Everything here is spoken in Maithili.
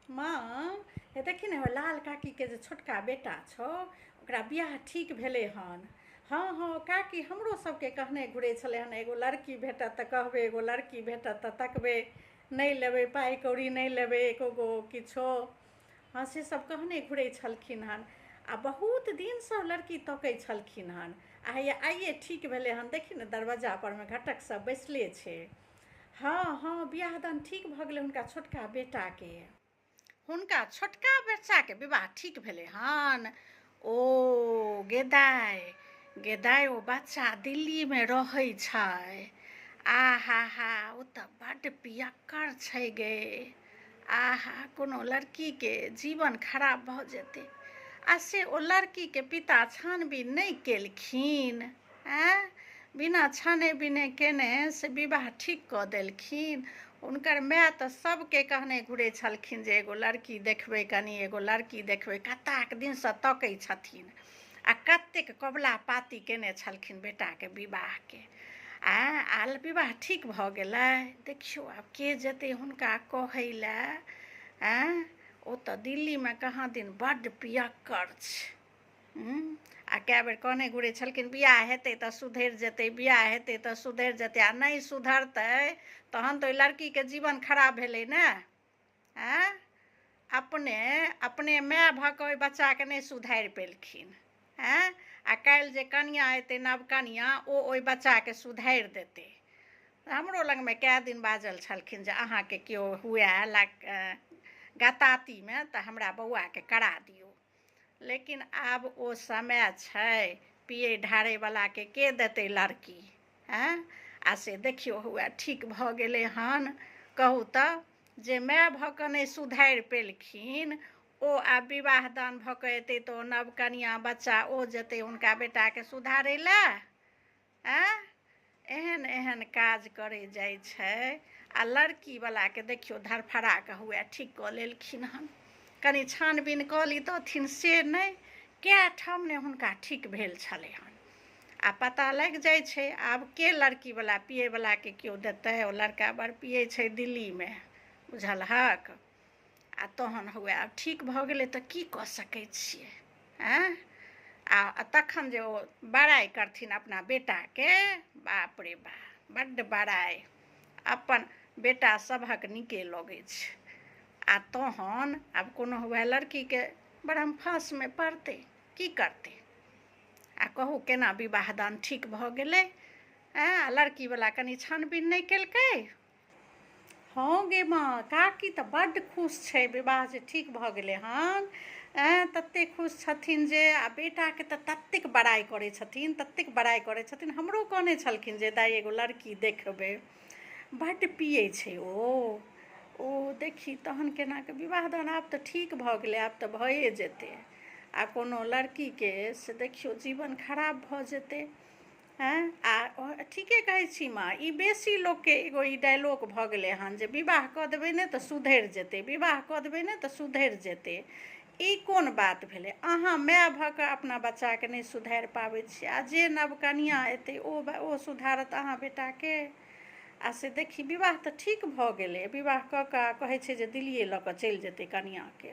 माँ, हे देखी ने लाल काकी के जे छोटका बेटा छौ ओकरा बियाह ठीक भेलै हन। हाँ हाँ काकी हमरो सबके कहने घुरे छलै हन एगो लड़की भेटत तऽ कहबै, एगो लड़की भेटत तऽ तकबै, नहि लेबै पाइ कौड़ी, नहि लेबै एको गो किछो। हाँ से सब कहने घुरे छलखिन हन। आ बहुत दिनसँ लड़की तकै छलखिन हन। आइये ठीक भेलै हन, देखी ने दरवाजा पर में घटक सब बैसले छै। हाँ हाँ बियाह दान ठीक भऽ गेलै हुनका छोटका बेटाके। हुनका छोटका बच्चाके विवाह ठीक भेलै हन। ओ गेदाइ गेदाइ ओ बच्चा दिल्लीमे रहै छै। आहा हा ओ तऽ बड्ड पियक्कर छै गे। आहा कोनो लड़कीके जीवन खराब भऽ जेतै। आ से ओ लड़कीके पिता छानबीन नहि केलखिन। आँय बिना छाने बीने केने से विवाह ठीक कऽ देलखिन। हुनकर माय तऽ सबके कहने घुरे छलखिन जे एगो लड़की देखबै, कनि एगो लड़की देखबै, कतेक दिनसँ तकै छथिन। आ कतेक कबला पाती केने छलखिन बेटाके विवाहके। आ विवाह ठीक भऽ गेलै। देखियौ आब के जेतै हुनका कहै लए। ओ तऽ दिल्लीमे कहाँ दिन बड्ड पियक्कर छै। आ कए बेर कहने घुरे छलखिन बियाह हेतै तऽ सुधरि जेतै, बियाह हेतै तऽ सुधरि जेतै। आ नहि सुधरतै तहन तऽ ओहि लड़कीके जीवन खराब भेलै ने। अपने माय भऽ कऽ ओहि बच्चाके नहि सुधारि पेलखिन। आ काल्हि जे कनिआँ एतै नव कनिआँ ओ ओहि बच्चाके सुधारि देतै। हमरो लगमे कए दिन बाजल छलखिन जे अहाँके केओ हुए गतातीमे तऽ हमरा बौआके करा दियौ। लेकिन आब ओ समय छै, पियै ढारैवलाके के देतै लड़की। आ से देखियौ हुए ठीक भऽ गेलै हन। कहू तऽ जे माय भऽ कऽ नहि सुधारि पेलखिन ओ आब विवाह दान भऽ कऽ एतै तऽ ओ नव कनिआँ बच्चा ओ जेतै हुनका बेटाके सुधारै लए। एहन एहन काज करे जाइ छै। आ लड़कीवलाके देखियौ धरफड़ा कऽ हुए ठीक कऽ लेलखिन हन। कनि छानबीन कऽ लितथिन से नहि, कए ठाम ने हुनका ठीक भेल छलै हन। आ पता लागि जाइ छै आब के लड़कीवला पियैवलाके केओ देतै। ओ लड़का बड़ पियै छै दिल्लीमे, बुझलहक। आ तहन हुए आब ठीक भऽ गेलै तऽ की कऽ सकै छियै। आ तखन जे ओ बड़ाइ करथिन अपना बेटाके, बाप रे बाप बड्ड बड़ाइ। अपन बेटा सभक नीके लगै छै। आ तहन आब कोनो हुए लड़कीके ब्रह्मफाँसमे पड़तै, की करतै। आ कहू केना विवाह दान ठीक भऽ गेलै। आ लड़कीवला कनि छानबीन नहि केलकै। हाँ गे माँ, काकी तऽ बड्ड खुश छै विवाह जे ठीक भऽ गेलै हन। ततेक खुश छथिन जे आ बेटाके तऽ ततेक बड़ाइ करै छथिन, ततेक बड़ाइ करै छथिन। हमरो कहने छलखिन जे दाइ एगो लड़की देखबै। बड्ड पियै छै ओ देखी तहन केना कऽ विवाह दान आब तऽ ठीक भऽ गेलै, आब तऽ भए जेतै। आ कोनो लड़कीके से देखियौ जीवन खराब भऽ जेतै। आ ठीके कहै छी माँ, ई बेसी लोकके एगो ई डायलॉग भऽ गेलै हन जे विवाह कऽ देबै ने तऽ सुधरि जेतै, विवाह कऽ देबै ने तऽ सुधरि जेतै। ई कोन बात भेलै। अहाँ माय भऽ कऽ अपना बच्चाके नहि सुधारि पाबै छियै आ जे नव कनिआँ एतै ओ सुधारत अहाँ बेटाके। आ से देखी विवाह तऽ ठीक भऽ गेलै, विवाह कऽ कऽ कहै छै जे दिल्लिए लऽ कऽ चलि जेतै कनिआँके।